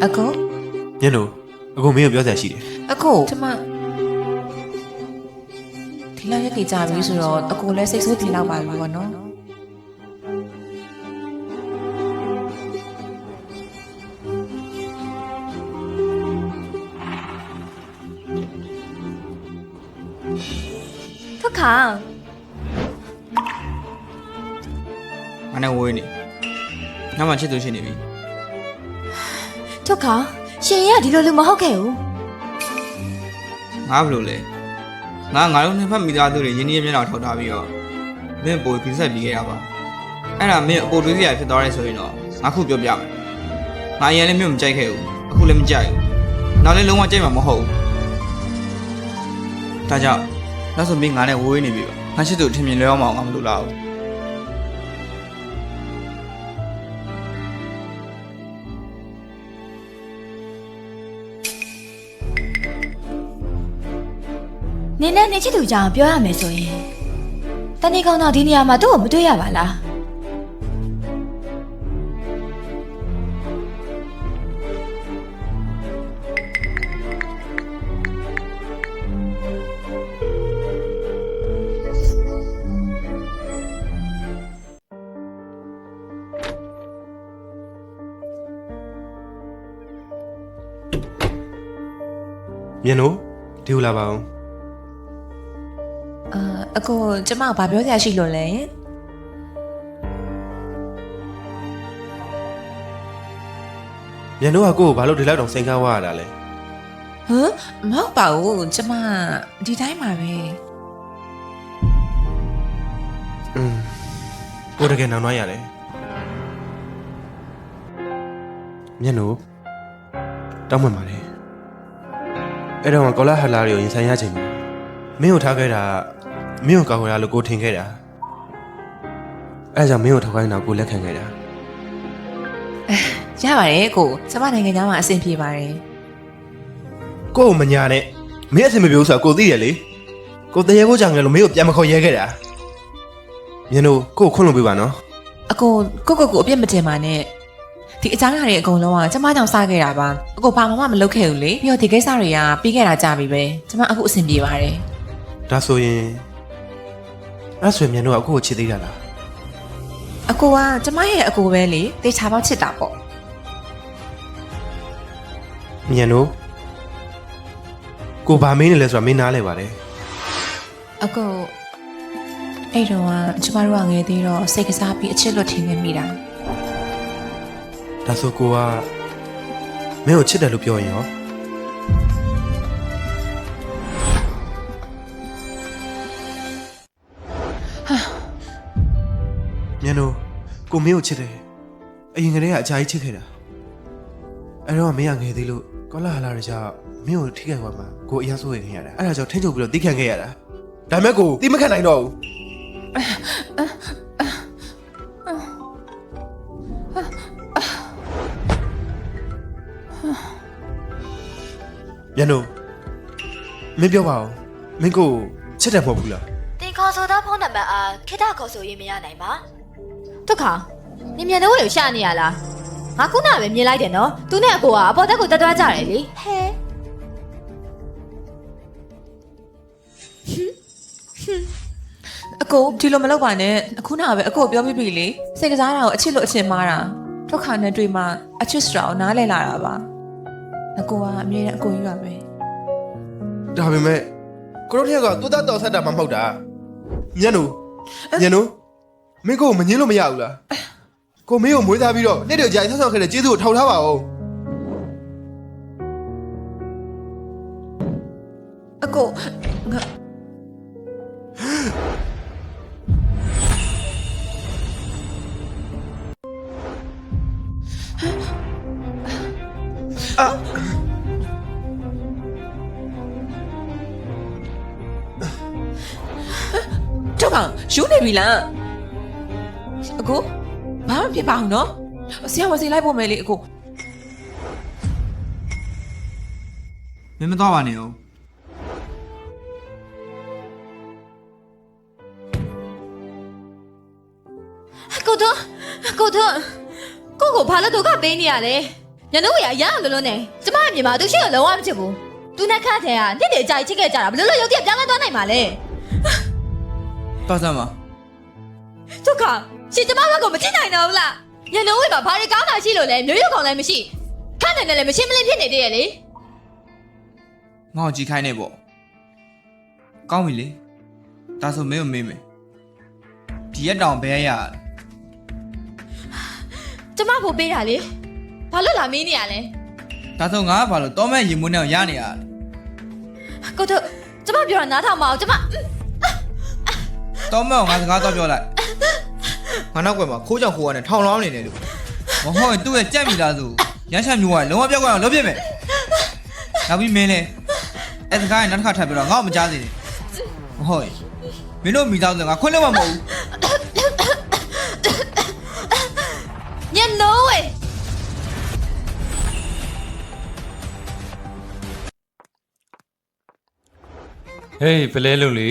အခုညနိုအခုမင်းကိုပြောစရာရှိတယ်အခုကျမဒီလောက်ရက်ကြပြီဆိုတော့အခုလည်းစိတ်ဆိုးထင်တော့ပါပြီပေါ့နော်ထွက်ခါငါနဲ့ဝေးနေငါမှချစ်သူရှိနေပြီထွက်ခါရှင်ရဒီလိုလူမဟုတ်ခဲ့ဘူးငါဘယ်လိုလဲငါတို့နှစ်ဖက်မိသားစုတွေရင်းနှီးမျက်နှာထောက်ထားပြီးတော့မင်းပိုပြီးဆက်ပြီးခဲ့ရပါအဲ့ဒါမင်းအပေါ်တွေးစရာဖြစ်သွားတယ်ဆိုရင်တော့ငါခုပြောပြမယ်ငါအရင်လည်းမင်းမကြိုက်ခဲ့ဘူးအခုလည်းမကြိုက်ဘူးနောက်လည်းလုံးဝကြိုက်မှာမဟုတ်ဘူးဒါကြောင့်နောက်ဆိုမင်းငါနဲ့ဝေးနေပြီပါငါချစ်သူထင်မြင်လွဲအောင်မအောင်ငါမလုပ်တော့ဘူးနင်းနဲ့နေချစ်သူကြောင့်ပြောရမယ်ဆိုရင်တနေ့ကောင်းတော့ဒီနေရာမှာသူ့ကိုမတွေ့ရပါလားညနိုဒီလိုလာပါအောင်အခုကျမဘာပြောစရာရှိလို့လဲညနိုကကိုကိုဘာလို့ဒီလောက်တောင်စိန်ကားဝါရတာလဲဟမ်မဟုတ်ပါဘူးကျမဒီတိုင်းပါပဲကိုတကယ်နောင်နှွားရတယ်ညနိုတောင်းမှန်ပါလေအဲ့တော့ကောလာဟလာတွေကိုရင်ဆိုင်ရချိန်မှာမင်းကိုထားခဲ့တာမင်းကိုကောက်ရလို့ကိုထင်ခဲ့တာအဲ့ဒါကြောင့်မင်းကိုထောက်ခိုင်းတာကိုလက်ခံခဲ့တာရပါတယ်ကိုကျမနိုင်ငံသားမှာအဆင်ပြေပါတယ်ကိုကိုမညာနဲ့မင်းအဆင်မပြေဘူးဆိုတာကိုသိတယ်လေကိုတရေကိုကြောင်ငယ်လို့မင်းကိုပြန်မခေါ်ရဲခဲ့တာညနိုကိုခွန့်လို့ပြပါနော်အကိုအပြစ်မတင်ပါနဲ့ဒီအကြောင်းအရာတွေအကုန်လုံးကကျမကြောင့်စခဲ့တာပါအကိုဘာမှမလုပ်ခဲ့ဘူးလေပြီးတော့ဒီကိစ္စတွေကပြီးခဲ့တာကြာပြီပဲကျမအခုအဆင်ပြေပါတယ်ဒါဆိုရင်အဲ့ဆိုရင်မြန်တို့ကအခုကိုချစ်သေးတာလားအကိုကကျမရဲ့အကိုပဲလေတေချာပေါက်ချစ်တာပေါ့မြန်တို့ကိုဘာမင်းနေလဲဆိုတာမင်းနားလဲပါတယ်အကိုအဲ့တော့ကျမတို့ကငယ်သေးတော့စိတ်ကစားပြီးအချစ်လွတ်ထင်နေမိတာဒါဆိုကိုကမင်းကိုချစ်တယ်လို့ပြောရင်ရောမြန်တို့ကိုမင်းကိုချစ်တယ်အရင်ကတည်းကအကြာကြီးချစ်ခဲ့တာအဲ့တော့မင်းကငယ်သေးလို့ကောလာဟလာတွေကြောင့်မင်းကိုထိခိုက်သွားမှာကိုအရင်ဆိုရင်ခင်ရတာအဲ့ဒါကြောင့်ထင်းချုပ်ပြီးတော့တိခံခဲ့ရတာဒါမဲ့ကိုတိမခံနိုင်တော့ဘူးမြန်တို့မင်းပြောပါဦးမင်းကိုချစ်တယ်မဟုတ်ဘူးလားတင်ခေါ်ဆိုသောဖုန်းနံပါတ်အားခေတ္တခေါ်ဆိုရေးမရနိုင်ပါထွက်ခါနင်မြန်တဲ့ဝေကိုရှာနေရလားငါခုနကပဲမြင်လိုက်တယ်နော်သူနဲ့အကိုကအပေါ်တက်ကိုတက်သွားကြတယ်လေဟဲအကိုဒီလိုမလုပ်ပါနဲ့အခုနကပဲအကိုပြောပြပြီလေစိတ်ကစားတာကိုအချစ်လို့အချင်မားတာထွက်ခါနဲ့တွေ့မှအချစ်စတာကိုနားလည်လာတာပါအကိုကအမြဲတမ်းအကိုကြီးပါပဲဒါပေမဲ့ကိုတို့တယောက်ကတူတာတော်ဆက်တာမှမဟုတ်တာညနိုမင်းကိုမငင်းလို့မရဘူးလားကိုမင်းကိုမွေးသားပြီးတော့နေ့တည်းကြာဆောက်ဆောက်ခဲ့တဲ့ကျေးဇူးကိုထောက်ထားပါဦးအကိုငါတော့ပါယူနေပြီလားအကိုဘာမှဖြစ်ပါအောင်နော်ဆရာဝန်စီလိုက်ဖို့မယ်လေအကိုမင်းမသွားပါနဲ့ဦးကိုကိုဘာလို့ဒုက္ခပေးနေရလဲ ညနိုးရရအောင်လုံးနဲ့ကျမအမြင်မှာသူရှိကိုလုံးဝမချစ်ဘူးသူနဲ့ခန့်ထဲကနှစ်နေကြာချစ်ခဲ့ကြတာဘယ်လိုလုပ်ရုပ်တရက်ပြောင်းလဲသွားနိုင်မှာလဲ တော်စမ်းပါ ဒုက္ခရှင်ကျမဘက်ကမချစ်နိုင်တော့ဘူးလားညနိုးဝေမှာဘာတွေကောင်းတာရှိလို့လဲမျိုးရုပ်ကောင်လည်းမရှိခန့်တယ်နဲ့လည်းမရှင်းမလင်းဖြစ်နေသေးရဲ့လေ ငါ့ကိုကြည့်ခိုင်းနေပေါ့ကောင်းပြီလေဒါဆိုမင်းကိုမေးမယ်ဒီရက်တောင်ဘဲရရ ကျမဖို့ပေးတာလေဘာလို့လာမင်းနေရလဲ ဒါဆိုငါကဘာလို့တောမဲ့ရင်မွေးနဲ့ရနေရ ကိုတို့ကျမပြောတာနားထောင်မအောင်ကျမ တောမဲ့ကိုငါစကားတော့ပြောလိုက်ငါနောက်ကွယ်မှာခိုးကြောင်ခိုးရနဲ့ထောင်လောင်းနေတယ်လို့မဟုတ်ရင်သူ့ရဲ့ကြက်မိသားစုရမ်းချမျိုးကလုံးဝပြောက်သွားအောင်လုပ်ပြမယ်နောက်ပြီးမင်းလေအဲ့စကားနဲ့နောက်တစ်ခါထပ်ပြောတော့ငါ့ကိုမကြားစေနဲ့မဟုတ်ရင်မင်းတို့မိသားစုငါခွင့်လို့မှမဟုတ်ဘူး ညနိုးဝေ ဟေးဖလဲလုံးလေ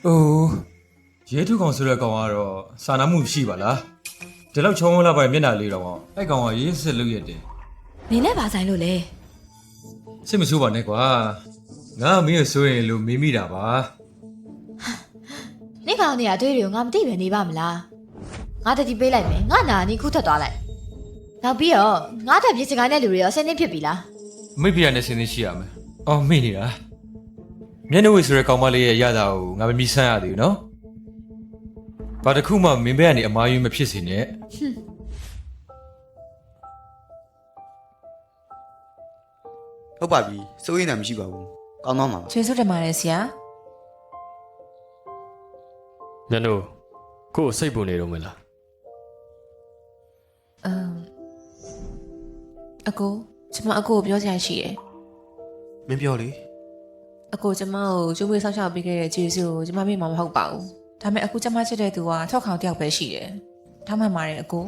အိုးရဲထုကောင်ဆိုတဲ့ကောင်ကတော့စာနာမှုရှိပါလားဒီလောက်ချုံလာပါမျက်နှာလေးတော့အဲ့ကောင်ကရေးစစ်လို့ရတယ် နင်းနဲ့ဘာဆိုင်လို့လဲ စိတ်မဆိုးပါနဲ့ကွာငါမင်းကိုဆိုရင်လို့မေးမိတာပါ နင့်ကောင်နေရအတွေ့တွေကိုငါမသိပဲနေပါမလားငါတတိပေးလိုက်မယ်ငါနာနီခုထွက်သွားလိုက်နောက်ပြီးတော့ငါထပ်ပြေးစကိုင်းတဲ့လူတွေရောဆင်းနေဖြစ်ပြီလား မိဖုရားနဲ့ဆင်းသင်းရှိရမယ်အော်မိနေတာမျက်နှာဝေဆိုတဲ့ကောင်မလေးရဲ့ရတာကိုငါမမြင်ဆန်းရသေးဘူးနော်ဘာတစ်ခုမှမင်းဘက်ကနေအမားယူမဖြစ်စေနဲ့ ဟုတ်ပါပြီစိုးရိမ်တာမရှိပါဘူးကောင်းသွားမှာပါ ကျေးဇူးတင်ပါတယ်ဆရာ ညနို့ကို့စိတ်ပူနေတော့မလား အကိုကျမအကိုကိုပြောစရာရှိတယ် မင်းပြောလေ အကိုကျမကိုကျိုးဝေးဆောက်ရှောက်ပေးခဲ့တဲ့ကျေးဇူးကိုကျမမေ့မှာမဟုတ်ပါဘူးဒါပေမဲ့အခုကျမချစ်တဲ့သူကထောက်ခေါင်တယောက်ပဲရှိတယ်ဒါမှမှပါတယ်အကို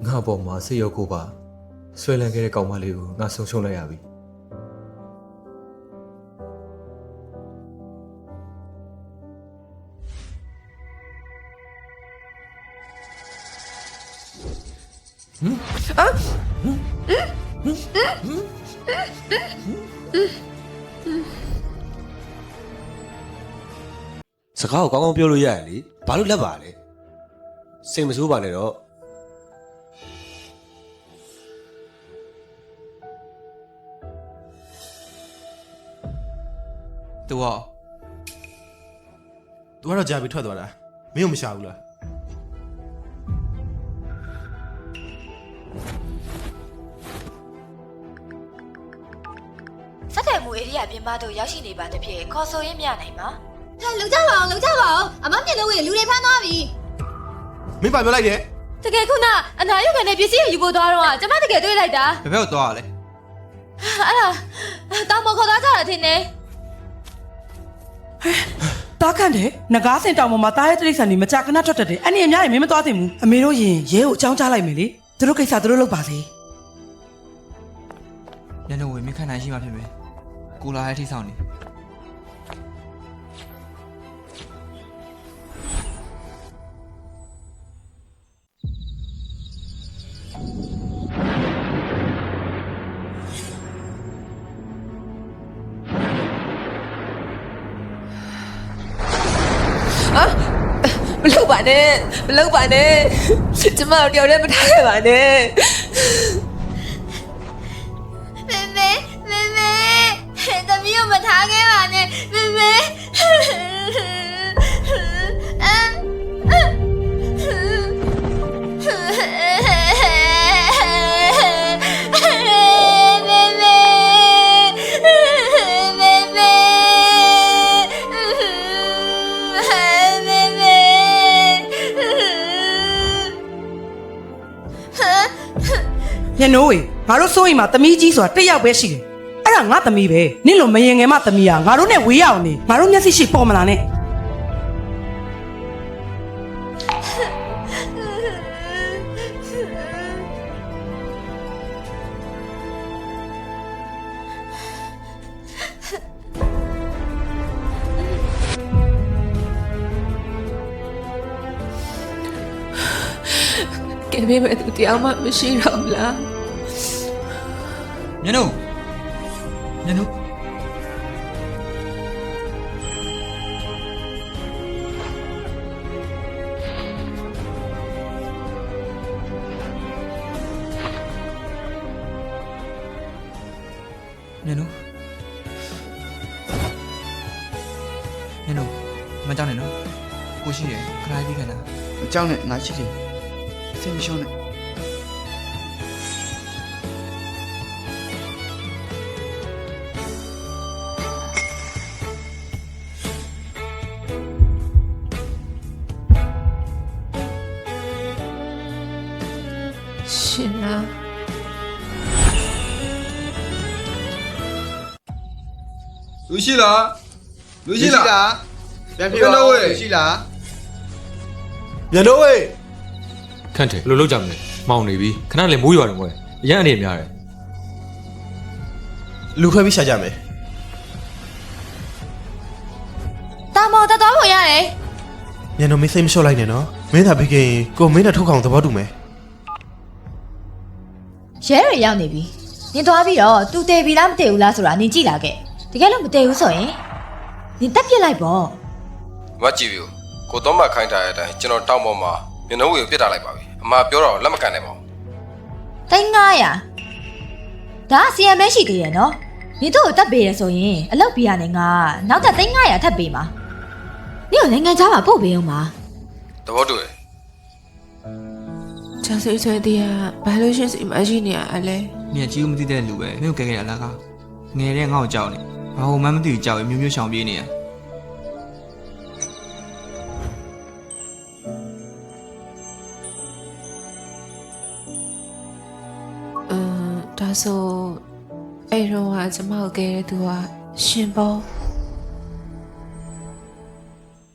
ငါပေါ်မှာစိတ်ရောက်ကိုပါဆွဲလန်းခဲ့တဲ့ကောင်မလေးကိုငါဆုံးရှုံးလိုက်ရပြီ စကားကိုကောင်းကောင်းပြောလို့ရတယ်လေဘာလို့လက်ပါလဲစိတ်မဆိုးပါနဲ့တော့ သူက သူကတော့ကြာပြီးထွက်သွားတာမင်းကိုမရှာဘူးလား စက်တယ်မူဧရိယာပြင်ပသို့ရောက်ရှိနေပါတဲ့ဖြစ်ခေါ်ဆိုရင်းမြနိုင်ပါဟဲ့လုံကြပါအောင်လုံကြပါအောင်အမမျက်လုံးဝေလူတွေဖမ်းသွားပြီ မင်းပါပြောလိုက်တယ် တကယ်ခုနအနာရုပ်ကနေပစ္စည်းကိုယူဖို့သွားတော့ကကျမတကယ်တွေ့လိုက်တာ ဘယ်ဘက်ကိုသွားရလဲ အဲ့ဒါတောင်ပေါ်ခေါ်သွားကြတာထင်တယ် တားခန့်တယ်ငကားစင်တောင်ပေါ်မှာတားရဲ့တိရစ္ဆာန်တွေမကြခဏထွက်တတ်တယ်အဲ့ဒီအများကြီးမင်းမသွားသင့်ဘူးအမေတို့ရင်ရဲကိုအကြောင်းကြားလိုက်မယ်လေသူတို့ကိစ္စသူတို့လုပ်ပါစေ ညနို့ဝင်မိခန့်နိုင်ရှိမှဖြစ်မယ်ကိုလာရဲ့ထိဆောင်နေ မလုပ်ပါနဲ့မလုပ်ပါနဲ့ကျမတို့တယောက်တည်းမထားခဲ့ပါနဲ့ မေမေမေမေသမီးကိုမထားခဲ့ပါနဲ့မေမေညနိုးဝေငါတို့စိုးရိမ်မှာသမီးကြီးဆိုတာတစ်ယောက်ပဲရှိတယ်အဲ့ဒါငါသမီးပဲနင့်လိုမရင်ငယ်မသမီးကငါတို့နဲ့ဝေးရအောင်နေငါတို့မျက်စိရှိပေါ်မလာနဲ့ ခင်ပေးမဲ့သူတရားမှမရှိတော့ဘူးလား မျက်နှာမျက်နှာမျက်နှာမကြောက်နဲ့နော်ကိုရှိရယ်ခရိုင်းပြီးခဏ မကြောက်နဲ့ငါရှိတယ်စိတ်မရှုံးနဲ့ ရှင်လား လူရှိလားလူရှိလား ပြန်ပြေတော့ရှိလား ညနိုးဝေး ခန့်တယ်ဘယ်လိုလုပ်ကြမလဲမှောင်နေပြီခဏလေးမိုးရွာတယ်မဟုတ်အရန်အနေများတယ် လူခွဲပြီးရှာကြမယ် တာမော်တတော်ဝင်ရတယ် ညနေမင်းစိတ်မလျှော့လိုက်နဲ့နော်မင်းသာပြီးခင်ကိုမင်းနဲ့ထုတ်ခေါင်သဘောတူမယ် ရဲတွေရောက်နေပြီနင်သွားပြီးတော့သူတည်ပြီလားမတည်ဘူးလားဆိုတာနင်ကြည့်လာခဲ့တကယ်လို့မတည်ဘူးဆိုရင်နင်တက်ပြစ်လိုက်ပေါ့ မကြည့်ဘူးကိုတော့မှခိုင်းထားတဲ့အတိုင်းကျွန်တော်တောင်းပေါ်မှာမျက်နှာဝေကိုပြစ်ထားလိုက်ပါပြီအမပြောတော့လက်မကန်နိုင်ပါဘူး 3900ဒါစီယံမဲရှိသေးရဲ့နော်နင်တို့ကိုတက်ပေးရဆိုရင်အလောက်ပြရနေငါနောက်ထပ်3900ထပ်ပေးမှာနင်ကနိုင်ငံခြားမှာပို့ပေးအောင်ပါ သဘောတူတယ် ချာစိတ်ဆွဲတရားဘာလို့ရှင်စီမရှိနေရလဲ မြင်ကြီးမသိတဲ့လူပဲမင်းကိုကဲခဲ့ရလားကငယ်တဲ့ငါ့ကိုကြောက်နေဘာလို့မှမသိဘူးကြောက်ရင်မျိုးမျိုးရှောင်ပြေးနေရ ဒါဆိုအဲ့တော့ကကျမကိုကဲတဲ့သူကရှင်ပေါ့